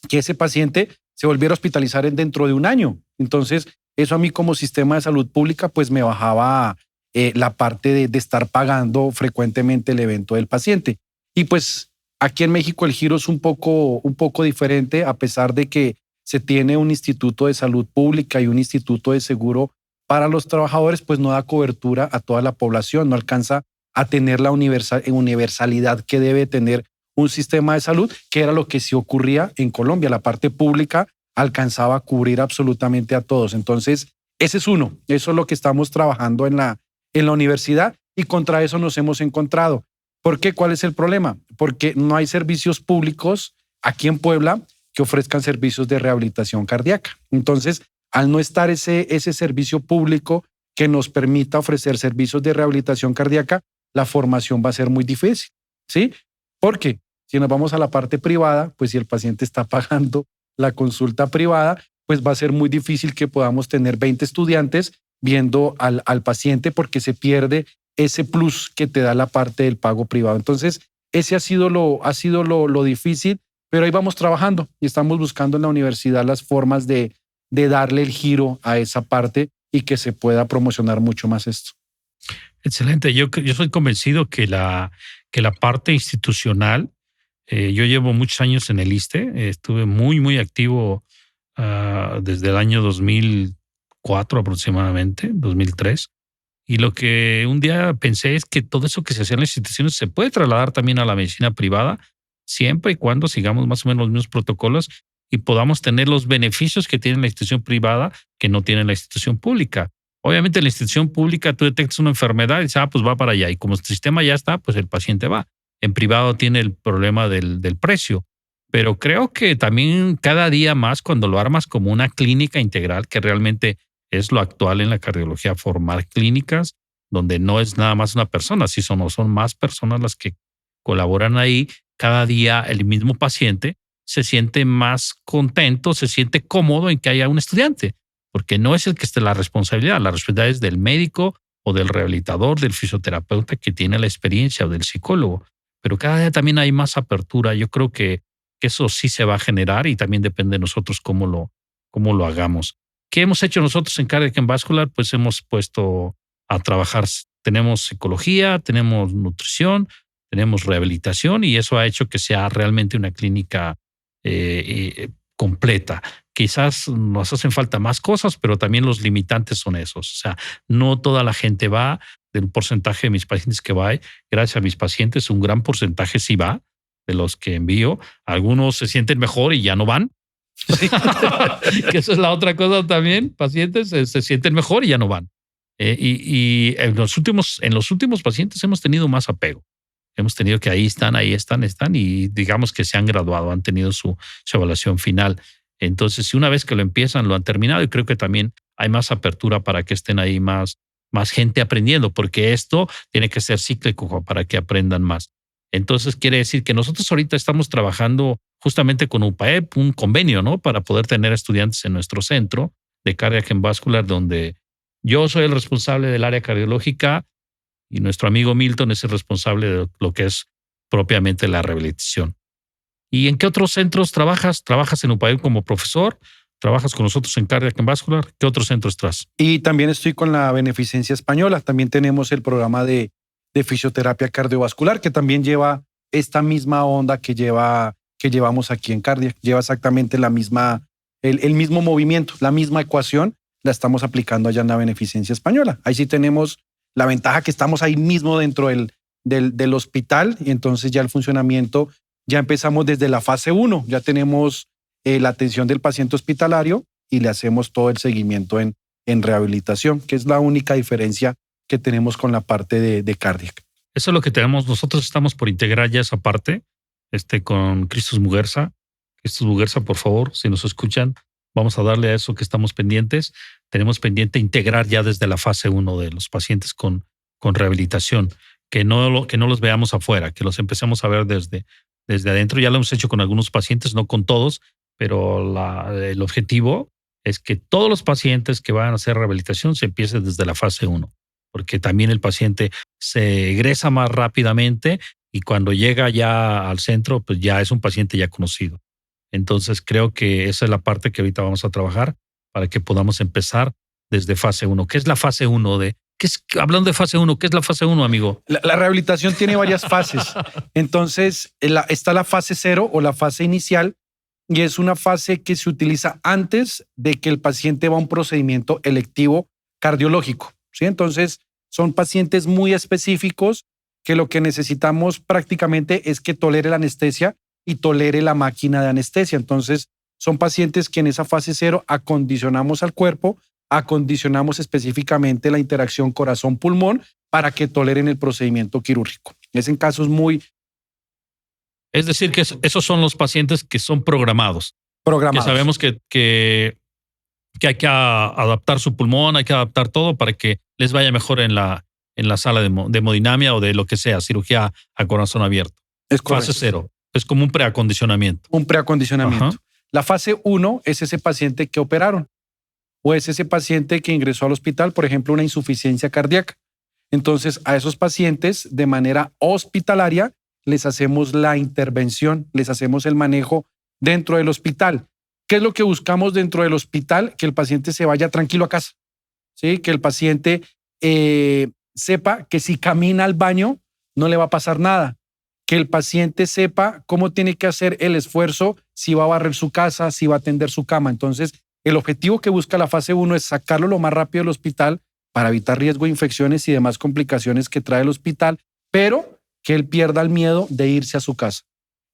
que ese paciente se volviera a hospitalizar dentro de un año. Entonces, eso a mí como sistema de salud pública, pues me bajaba la parte de estar pagando frecuentemente el evento del paciente. Y pues aquí en México el giro es un poco diferente, a pesar de que se tiene un instituto de salud pública y un instituto de seguro para los trabajadores, pues no da cobertura a toda la población, no alcanza a tener la universalidad que debe tener un sistema de salud, que era lo que sí ocurría en Colombia. La parte pública alcanzaba a cubrir absolutamente a todos. Entonces, ese es uno. Eso es lo que estamos trabajando en la universidad y contra eso nos hemos encontrado. ¿Por qué? ¿Cuál es el problema? Porque no hay servicios públicos aquí en Puebla que ofrezcan servicios de rehabilitación cardíaca. Entonces, al no estar ese servicio público que nos permita ofrecer servicios de rehabilitación cardíaca, la formación va a ser muy difícil, ¿sí? Porque si nos vamos a la parte privada, pues si el paciente está pagando la consulta privada, pues va a ser muy difícil que podamos tener 20 estudiantes viendo al paciente porque se pierde ese plus que te da la parte del pago privado. Entonces, ese ha sido lo difícil, pero ahí vamos trabajando y estamos buscando en la universidad las formas de darle el giro a esa parte y que se pueda promocionar mucho más esto. Excelente. Yo soy convencido que la parte institucional, yo llevo muchos años en el ISSSTE, estuve muy activo desde el año 2004 aproximadamente, 2003. Y lo que un día pensé es que todo eso que se hacía en las instituciones se puede trasladar también a la medicina privada, siempre y cuando sigamos más o menos los mismos protocolos y podamos tener los beneficios que tiene la institución privada que no tiene la institución pública. Obviamente en la institución pública tú detectas una enfermedad y dices, pues va para allá. Y como el sistema ya está, pues el paciente va. En privado tiene el problema del precio. Pero creo que también cada día más cuando lo armas como una clínica integral, que realmente es lo actual en la cardiología, formar clínicas donde no es nada más una persona, si son más personas las que colaboran ahí. Cada día el mismo paciente se siente más contento, se siente cómodo en que haya un estudiante, porque no es el que esté la responsabilidad es del médico o del rehabilitador, del fisioterapeuta que tiene la experiencia o del psicólogo. Pero cada día también hay más apertura. Yo creo que eso sí se va a generar y también depende de nosotros cómo lo hagamos. ¿Qué hemos hecho nosotros en Cardiac and Vascular? Pues hemos puesto a trabajar. Tenemos psicología, tenemos nutrición, tenemos rehabilitación y eso ha hecho que sea realmente una clínica completa. Quizás nos hacen falta más cosas, pero también los limitantes son esos. O sea, no toda la gente va. Del porcentaje de mis pacientes que va, gracias a mis pacientes, un gran porcentaje sí va de los que envío. Algunos se sienten mejor y ya no van. Que eso es la otra cosa también. Pacientes se sienten mejor y ya no van. Y en los últimos pacientes hemos tenido más apego. Hemos tenido que ahí están y digamos que se han graduado, han tenido su evaluación final. Entonces, si una vez que lo empiezan, lo han terminado y creo que también hay más apertura para que estén ahí más gente aprendiendo, porque esto tiene que ser cíclico para que aprendan más. Entonces, quiere decir que nosotros ahorita estamos trabajando justamente con UPAEP, un convenio, ¿no? Para poder tener estudiantes en nuestro centro de Cardiac and Vascular, donde yo soy el responsable del área cardiológica y nuestro amigo Milton es el responsable de lo que es propiamente la rehabilitación. ¿Y en qué otros centros trabajas? ¿Trabajas en UPAEP como profesor? ¿Trabajas con nosotros en Cardiac and Vascular? ¿Qué otros centros estás? Y también estoy con la Beneficencia Española. También tenemos el programa de fisioterapia cardiovascular, que también lleva esta misma onda que llevamos aquí en Cardiac. Lleva exactamente el mismo movimiento, la misma ecuación, la estamos aplicando allá en la Beneficencia Española. Ahí sí tenemos la ventaja que estamos ahí mismo dentro del hospital, y entonces ya el funcionamiento, ya empezamos desde la fase 1, ya tenemos la atención del paciente hospitalario y le hacemos todo el seguimiento en rehabilitación, que es la única diferencia que tenemos con la parte de Cardiac. Eso es lo que tenemos. Nosotros estamos por integrar ya esa parte con Cristus Muguerza. Cristus Muguerza, por favor, si nos escuchan, vamos a darle a eso que estamos pendientes. Tenemos pendiente integrar ya desde la fase 1 de los pacientes con rehabilitación, que no los veamos afuera, que los empecemos a ver desde adentro. Ya lo hemos hecho con algunos pacientes, no con todos, pero el objetivo es que todos los pacientes que van a hacer rehabilitación se empiece desde la fase 1, porque también el paciente se egresa más rápidamente y cuando llega ya al centro, pues ya es un paciente ya conocido. Entonces creo que esa es la parte que ahorita vamos a trabajar para que podamos empezar desde fase 1. ¿Qué es la fase 1 hablando de fase 1, ¿qué es la fase 1, amigo? La rehabilitación tiene varias fases. Entonces está la fase 0 o la fase inicial, y es una fase que se utiliza antes de que el paciente va a un procedimiento electivo cardiológico, ¿sí? Entonces son pacientes muy específicos que lo que necesitamos prácticamente es que tolere la anestesia y tolere la máquina de anestesia. Entonces son pacientes que en esa fase 0 acondicionamos al cuerpo, acondicionamos específicamente la interacción corazón-pulmón para que toleren el procedimiento quirúrgico. Es en casos muy... Es decir, que esos son los pacientes que son programados. Programados. Que sabemos que hay que adaptar su pulmón, hay que adaptar todo para que les vaya mejor en la sala de hemodinamia o de lo que sea, cirugía a corazón abierto. Es correcto. Fase 0. Es como un preacondicionamiento. Un preacondicionamiento. Ajá. La fase 1 es ese paciente que operaron o es ese paciente que ingresó al hospital, por ejemplo, una insuficiencia cardíaca. Entonces, a esos pacientes de manera hospitalaria les hacemos la intervención, les hacemos el manejo dentro del hospital. ¿Qué es lo que buscamos dentro del hospital? Que el paciente se vaya tranquilo a casa, ¿sí? Que el paciente sepa que si camina al baño no le va a pasar nada, que el paciente sepa cómo tiene que hacer el esfuerzo, si va a barrer su casa, si va a atender su cama. Entonces, el objetivo que busca la fase 1 es sacarlo lo más rápido del hospital para evitar riesgo de infecciones y demás complicaciones que trae el hospital, pero que él pierda el miedo de irse a su casa.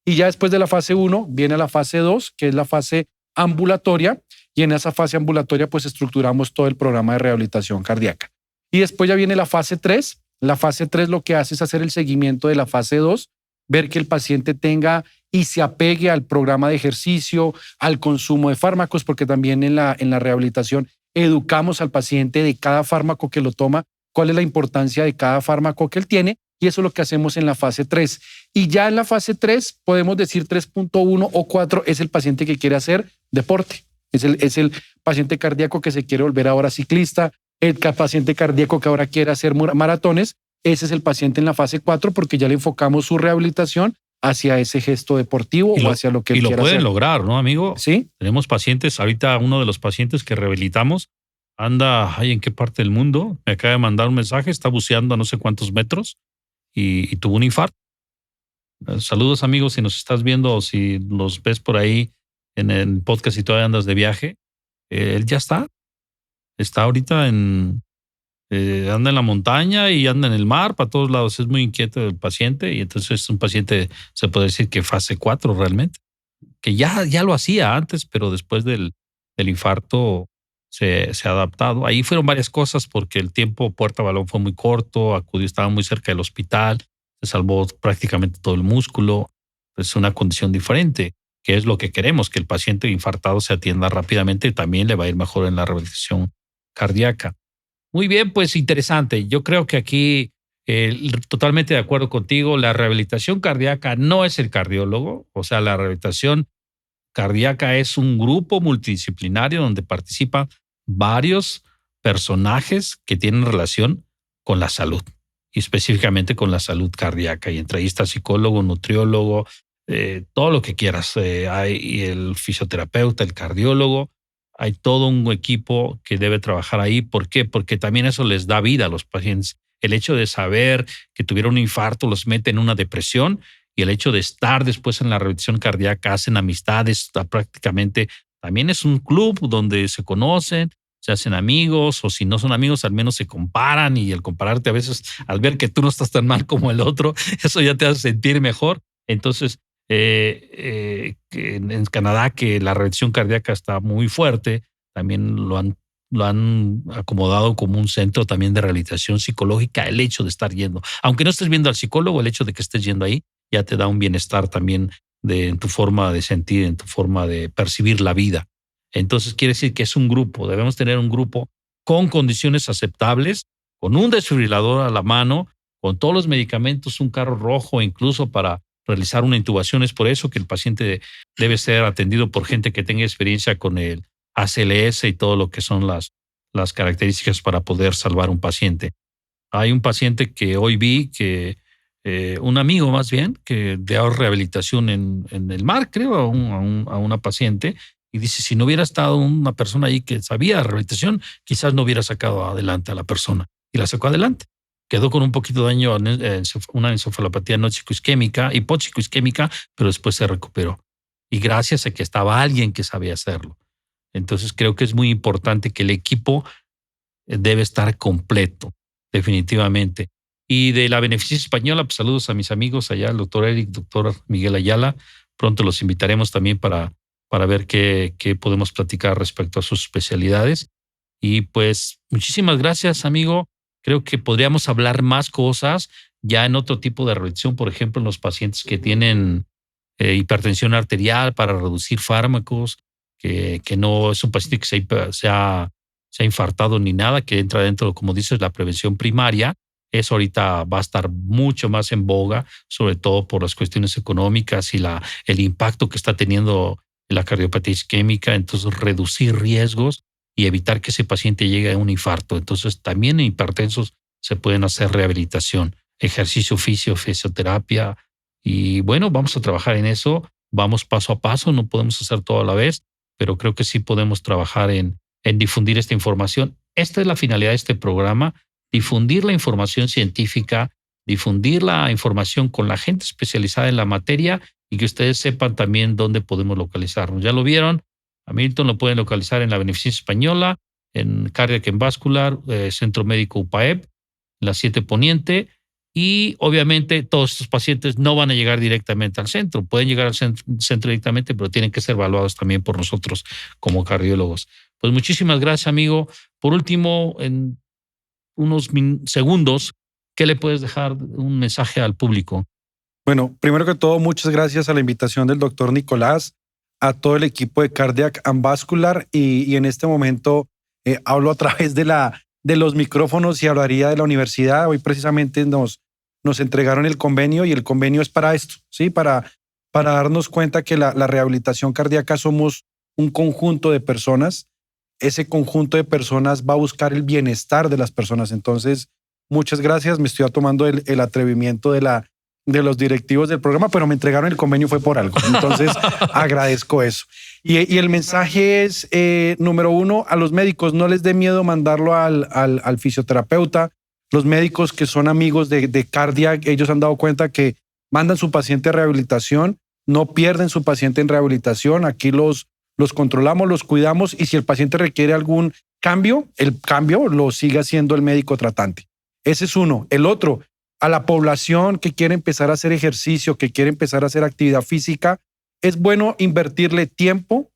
Y ya después de la fase 1 viene la fase 2, que es la fase ambulatoria, y en esa fase ambulatoria pues estructuramos todo el programa de rehabilitación cardíaca. Y después ya viene la fase 3. La fase 3 lo que hace es hacer el seguimiento de la fase 2, ver que el paciente tenga y se apegue al programa de ejercicio, al consumo de fármacos, porque también en la rehabilitación educamos al paciente de cada fármaco que lo toma, cuál es la importancia de cada fármaco que él tiene, y eso es lo que hacemos en la fase 3. Y ya en la fase 3, podemos decir 3.1 o 4, es el paciente que quiere hacer deporte. Es el paciente cardíaco que se quiere volver ahora ciclista, el paciente cardíaco que ahora quiere hacer maratones. Ese es el paciente en la fase 4 porque ya le enfocamos su rehabilitación hacia ese gesto deportivo o hacia lo que él quiera hacer. Y lo pueden lograr, ¿no, amigo? Sí. Tenemos pacientes, ahorita uno de los pacientes que rehabilitamos anda, ¿en qué parte del mundo? Me acaba de mandar un mensaje, está buceando a no sé cuántos metros y tuvo un infarto. Saludos, amigos, si nos estás viendo o si los ves por ahí en el podcast y todavía andas de viaje. Él ya está ahorita anda en la montaña y anda en el mar, para todos lados. Es muy inquieto el paciente y entonces es un paciente, se puede decir que fase 4 realmente, que ya lo hacía antes, pero después del infarto se ha adaptado. Ahí fueron varias cosas porque el tiempo puerta balón fue muy corto, estaba muy cerca del hospital, se salvó prácticamente todo el músculo. Es una condición diferente, que es lo que queremos, que el paciente infartado se atienda rápidamente y también le va a ir mejor en la rehabilitación cardíaca. Muy bien, pues interesante. Yo creo que aquí totalmente de acuerdo contigo. La rehabilitación cardíaca no es el cardiólogo. O sea, la rehabilitación cardíaca es un grupo multidisciplinario donde participan varios personajes que tienen relación con la salud y específicamente con la salud cardíaca. Y entre ahí está psicólogo, nutriólogo, todo lo que quieras. Hay el fisioterapeuta, el cardiólogo. Hay todo un equipo que debe trabajar ahí. ¿Por qué? Porque también eso les da vida a los pacientes. El hecho de saber que tuvieron un infarto los mete en una depresión y el hecho de estar después en la rehabilitación cardíaca, hacen amistades, prácticamente también es un club donde se conocen, se hacen amigos, o si no son amigos, al menos se comparan, y el compararte a veces, al ver que tú no estás tan mal como el otro, eso ya te hace sentir mejor. Entonces, en Canadá, que la rehabilitación cardíaca está muy fuerte, también lo han acomodado como un centro también de rehabilitación psicológica, el hecho de estar yendo. Aunque no estés viendo al psicólogo, el hecho de que estés yendo ahí ya te da un bienestar también en tu forma de sentir, en tu forma de percibir la vida. Entonces quiere decir que es un grupo, debemos tener un grupo con condiciones aceptables, con un desfibrilador a la mano, con todos los medicamentos, un carro rojo incluso para realizar una intubación. Es por eso que el paciente debe ser atendido por gente que tenga experiencia con el ACLS y todo lo que son las características para poder salvar un paciente. Hay un paciente que hoy vi que un amigo más bien, que de rehabilitación en el mar, creo, a una paciente, y dice, si no hubiera estado una persona ahí que sabía de rehabilitación, quizás no hubiera sacado adelante a la persona. Y la sacó adelante. Quedó con un poquito de daño, una encefalopatía noxicoisquémica, hipoxicoisquémica, pero después se recuperó. Y gracias a que estaba alguien que sabía hacerlo. Entonces creo que es muy importante que el equipo debe estar completo, definitivamente. Y de la Beneficencia Española, pues saludos a mis amigos allá, el doctor Eric, doctor Miguel Ayala. Pronto los invitaremos también para ver qué podemos platicar respecto a sus especialidades. Y pues muchísimas gracias, amigo. Creo que podríamos hablar más cosas ya en otro tipo de rehabilitación, por ejemplo, en los pacientes que tienen hipertensión arterial para reducir fármacos, que no es un paciente que se ha infartado ni nada, que entra dentro, como dices, la prevención primaria. Eso ahorita va a estar mucho más en boga, sobre todo por las cuestiones económicas y el impacto que está teniendo la cardiopatía isquémica. Entonces, reducir riesgos y evitar que ese paciente llegue a un infarto. Entonces, también en hipertensos se pueden hacer rehabilitación, ejercicio físico, fisioterapia. Y bueno, vamos a trabajar en eso. Vamos paso a paso, no podemos hacer todo a la vez, pero creo que sí podemos trabajar en difundir esta información. Esta es la finalidad de este programa, difundir la información científica, difundir la información con la gente especializada en la materia y que ustedes sepan también dónde podemos localizarnos. Ya lo vieron, a Milton lo pueden localizar en la Beneficencia Española, en Cardiac and Vascular, Centro Médico UPAEP, la 7 Poniente, y obviamente todos estos pacientes no van a llegar directamente al centro, pueden llegar al centro directamente, pero tienen que ser evaluados también por nosotros como cardiólogos. Pues muchísimas gracias, amigo. Por último, en unos segundos, ¿qué le puedes dejar un mensaje al público? Bueno, primero que todo, muchas gracias a la invitación del doctor Nicolás, a todo el equipo de Cardiac and Vascular, y en este momento hablo a través de los micrófonos y hablaría de la universidad. Hoy precisamente nos entregaron el convenio, y el convenio es para esto, ¿sí? Para darnos cuenta que la rehabilitación cardíaca somos un conjunto de personas. Ese conjunto de personas va a buscar el bienestar de las personas. Entonces, muchas gracias. Me estoy tomando el atrevimiento de los directivos del programa, pero me entregaron el convenio, fue por algo. Entonces, agradezco eso. Y el mensaje es, número uno, a los médicos, no les dé miedo mandarlo al fisioterapeuta. Los médicos que son amigos de Cardiac, ellos han dado cuenta que mandan su paciente a rehabilitación, no pierden su paciente en rehabilitación. Aquí los controlamos, los cuidamos, y si el paciente requiere algún cambio, el cambio lo sigue haciendo el médico tratante. Ese es uno. El otro, a la población que quiere empezar a hacer ejercicio, que quiere empezar a hacer actividad física, es bueno invertirle tiempo,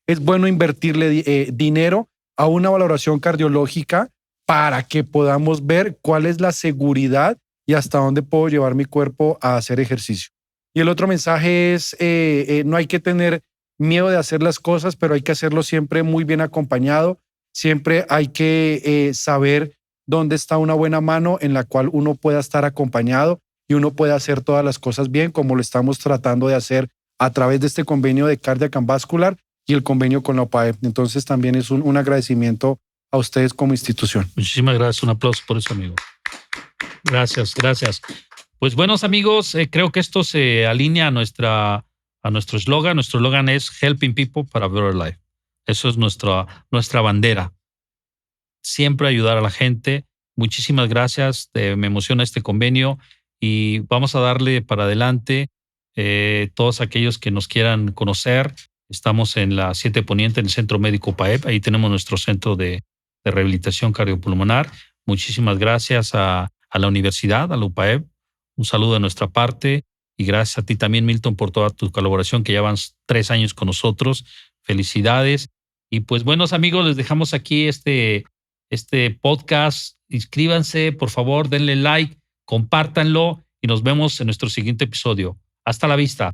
es bueno invertirle dinero a una valoración cardiológica para que podamos ver cuál es la seguridad y hasta dónde puedo llevar mi cuerpo a hacer ejercicio. Y el otro mensaje es, no hay que tener miedo de hacer las cosas, pero hay que hacerlo siempre muy bien acompañado. Siempre hay que saber dónde está una buena mano en la cual uno pueda estar acompañado y uno pueda hacer todas las cosas bien, como lo estamos tratando de hacer a través de este convenio de Cardiac and Vascular y el convenio con la UPAEP. Entonces también es un agradecimiento a ustedes como institución. Muchísimas gracias. Un aplauso por eso, amigo. Gracias, gracias. Pues buenos amigos, creo que esto se alinea a nuestro eslogan. Nuestro eslogan es Helping People para a Better Life. Eso es nuestra bandera. Siempre ayudar a la gente. Muchísimas gracias. Me emociona este convenio y vamos a darle para adelante. Todos aquellos que nos quieran conocer, estamos en la 7 Poniente, en el Centro Médico UPAEP. Ahí tenemos nuestro centro de rehabilitación cardiopulmonar. Muchísimas gracias a la universidad, a la UPAEP. Un saludo de nuestra parte y gracias a ti también, Milton, por toda tu colaboración, que ya van 3 años con nosotros. Felicidades. Y pues, buenos amigos, les dejamos aquí este podcast. Inscríbanse, por favor, denle like, compártanlo y nos vemos en nuestro siguiente episodio. Hasta la vista.